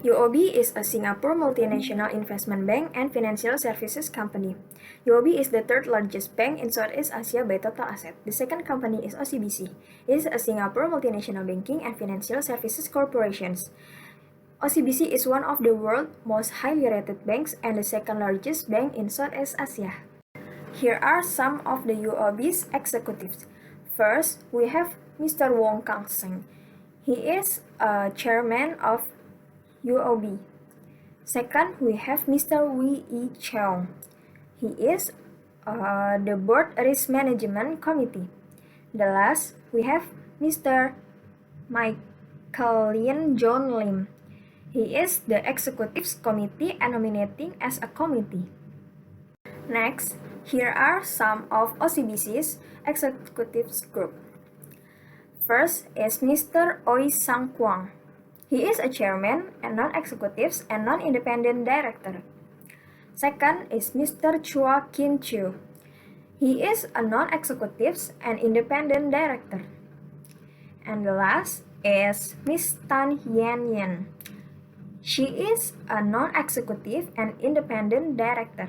UOB is a Singapore multinational investment bank and financial services company. UOB is the third largest bank in Southeast Asia by total asset. The second company is OCBC. It is a Singapore multinational banking and financial services corporation. OCBC is one of the world's most highly rated banks and the second largest bank in Southeast Asia. Here are some of the UOB's executives. First, we have Mr. Wong Kang Seng. He is a chairman of UOB. Second, we have Mr. Wee Ee Cheong. He is the Board Risk Management Committee. The last, we have Mr. Michael John Lim. He is the Executives Committee and nominating as a committee. Next, here are some of OCBC's executives group. First is Mr. Oi Sang Kwang. He is a chairman and non-executives and non-independent director. Second is Mr. Chua Kin Chiu. He is a non-executives and independent director. And the last is Ms. Tan Yen Yen. She is a non-executive and independent director.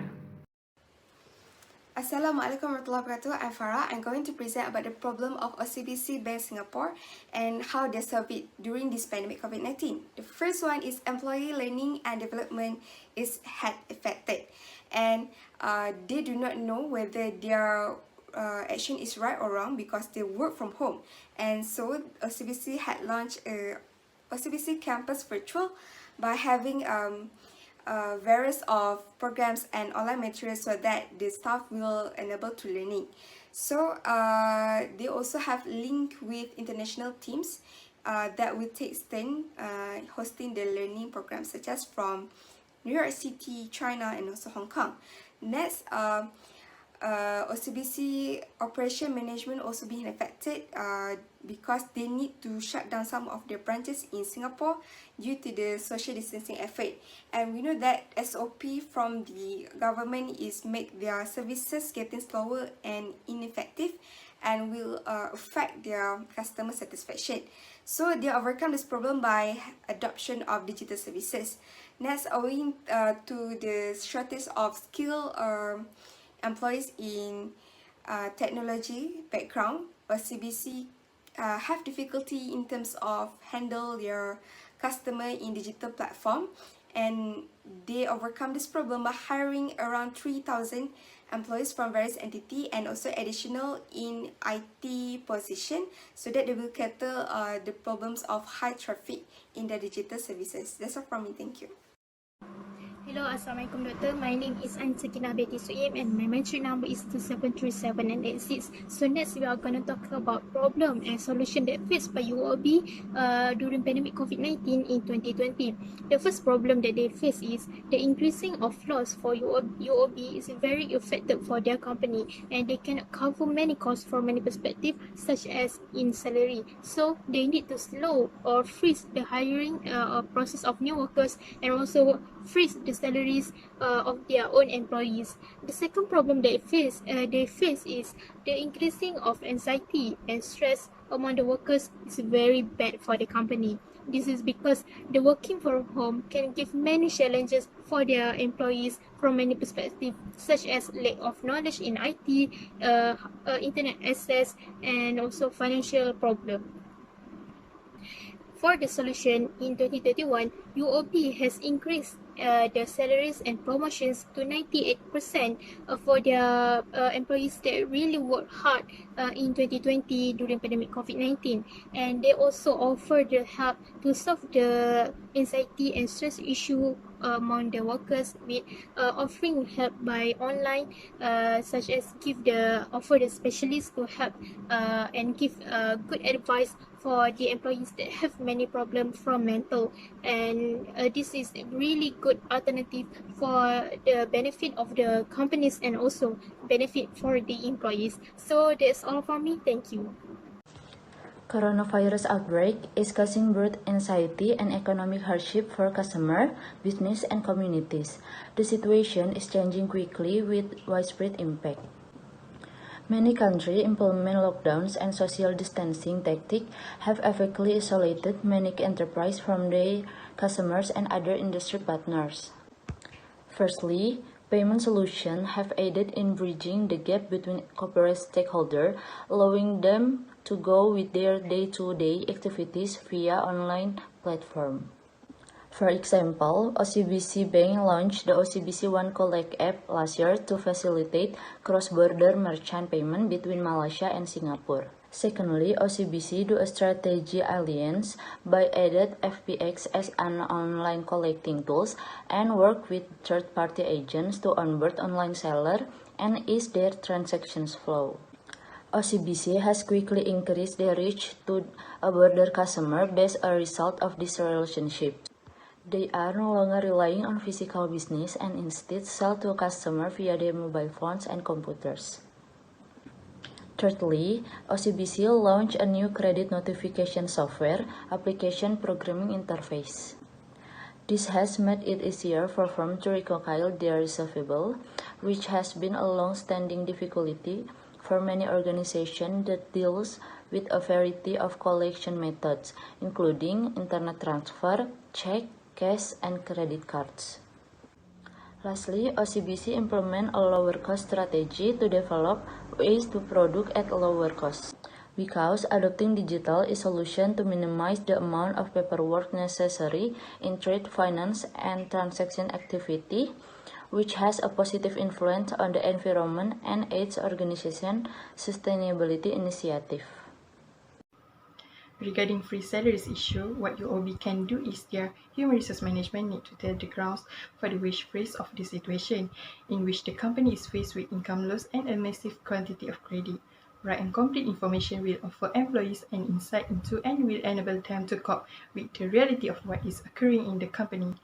Assalamualaikum warahmatullahi wabarakatuh. I'm Farah. I'm going to present about the problem of OCBC Bank Singapore and how they solve it during this pandemic COVID-19. The first one is employee learning and development is affected, and they do not know whether their action is right or wrong because they work from home. And so OCBC had launched a OCBC Campus Virtual by having various of programs and online materials so that the staff will enable to learning. So they also have link with international teams that will take stand hosting the learning programs such as from New York City, China, and also Hong Kong. Next, OCBC operation management also being affected because they need to shut down some of their branches in Singapore due to the social distancing effort. And we know that SOP from the government is make their services getting slower and ineffective and will affect their customer satisfaction. So they overcome this problem by adoption of digital services. Next, owing to the shortage of skilled employees in technology background, OCBC have difficulty in terms of handle their customer in digital platform, and they overcome this problem by hiring around 3,000 employees from various entity and also additional in IT position so that they will cater the problems of high traffic in the digital services. That's all from me. Thank you. Hello, Assalamualaikum Doctor. My name is Sakinah Binti Suib and my metric number is 273786. So next we are going to talk about problem and solution that faced by UOB during pandemic COVID-19 in 2020. The first problem that they face is the increasing of loss for UOB is very affected for their company and they cannot cover many costs from many perspectives such as in salary. So they need to slow or freeze the hiring process of new workers and also freeze the salaries of their own employees. The second problem they face is the increasing of anxiety and stress among the workers is very bad for the company. This is because the working from home can give many challenges for their employees from many perspectives, such as lack of knowledge in IT, internet access, and also financial problem. For the solution, in 2021, UOB has increased their salaries and promotions to 98% for their employees that really work hard in 2020 during pandemic COVID-19. And they also offer the help to solve the anxiety and stress issue among the workers with offering help by online, such as offer the specialists to help and give good advice for the employees that have many problems from mental, and this is a really good alternative for the benefit of the companies and also benefit for the employees. So that's all from me. Thank you. Coronavirus outbreak is causing both anxiety and economic hardship for customer, business, and communities. The situation is changing quickly with widespread impact. Many countries implement lockdowns and social distancing tactics have effectively isolated many enterprises from their customers and other industry partners. Firstly, payment solutions have aided in bridging the gap between corporate stakeholders, allowing them to go with their day-to-day activities via online platform. For example, OCBC Bank launched the OCBC One Collect app last year to facilitate cross-border merchant payment between Malaysia and Singapore. Secondly, OCBC do a strategy alliance by added FPX as an online collecting tools and work with third-party agents to onboard online seller and ease their transactions flow. OCBC has quickly increased their reach to a broader customer as a result of this relationship. They are no longer relying on physical business and instead sell to a customer via their mobile phones and computers. Thirdly, OCBC launched a new credit notification software application programming interface. This has made it easier for firms to reconcile their receivable, which has been a long-standing difficulty for many organizations that deals with a variety of collection methods, including internet transfer, check, cash, and credit cards. Lastly, OCBC implement a lower cost strategy to develop ways to produce at lower cost. Because adopting digital is a solution to minimize the amount of paperwork necessary in trade finance and transaction activity, which has a positive influence on the environment and aids organization sustainability initiative. Regarding free salaries issue, what UOB can do is their human resource management need to tell the grounds for the wage freeze of the situation, in which the company is faced with income loss and a massive quantity of credit. Right and complete information will offer employees an insight into and will enable them to cope with the reality of what is occurring in the company.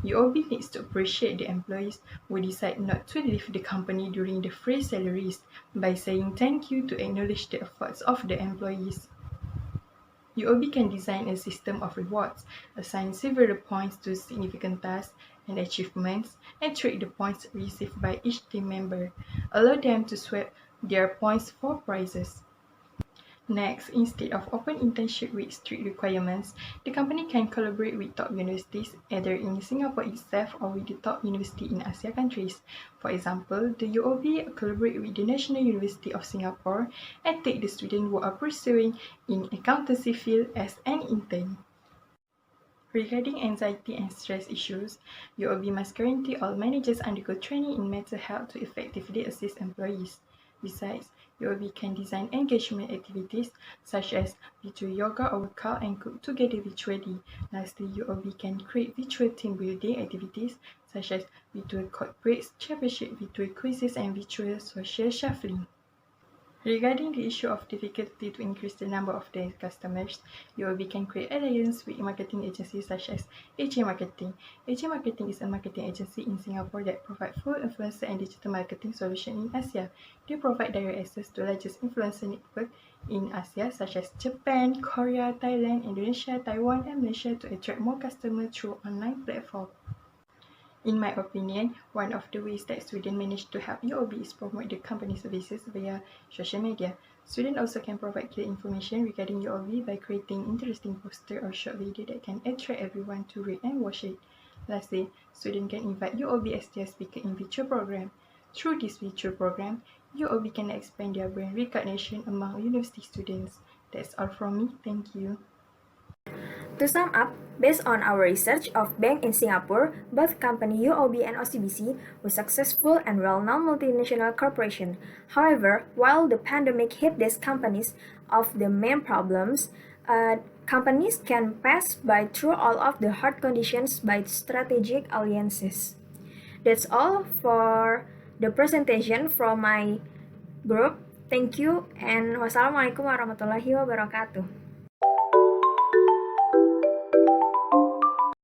UOB needs to appreciate the employees who decide not to leave the company during the free salaries by saying thank you to acknowledge the efforts of the employees. UOB can design a system of rewards, assign several points to significant tasks and achievements, and track the points received by each team member. Allow them to swap their points for prizes. Next, instead of open internship with strict requirements, the company can collaborate with top universities either in Singapore itself or with the top university in Asia countries. For example, the UOB collaborate with the National University of Singapore and take the students who are pursuing in accountancy field as an intern. Regarding anxiety and stress issues, UOB must guarantee all managers undergo training in mental health to effectively assist employees. Besides, UOB can design engagement activities such as virtual yoga or workout and cook together virtually. Lastly, UOB can create virtual team building activities such as virtual corporate championship, virtual quizzes, and virtual social shuffling. Regarding the issue of difficulty to increase the number of their customers, UOB can create alliance with marketing agencies such as AJ Marketing. AJ Marketing is a marketing agency in Singapore that provides full influencer and digital marketing solution in Asia. They provide direct access to the largest influencer network in Asia such as Japan, Korea, Thailand, Indonesia, Taiwan, and Malaysia to attract more customers through online platforms. In my opinion, one of the ways that students manage to help UOB is promote the company services via social media. Students also can provide clear information regarding UOB by creating interesting poster or short video that can attract everyone to read and watch it. Lastly, students can invite UOB as their speaker in virtual program. Through this virtual program, UOB can expand their brand recognition among university students. That's all from me. Thank you. To sum up, based on our research of bank in Singapore, both company UOB and OCBC were successful and well-known multinational corporations. However, while the pandemic hit these companies of the main problems, companies can pass by through all of the hard conditions by strategic alliances. That's all for the presentation from my group. Thank you and wassalamualaikum warahmatullahi wabarakatuh.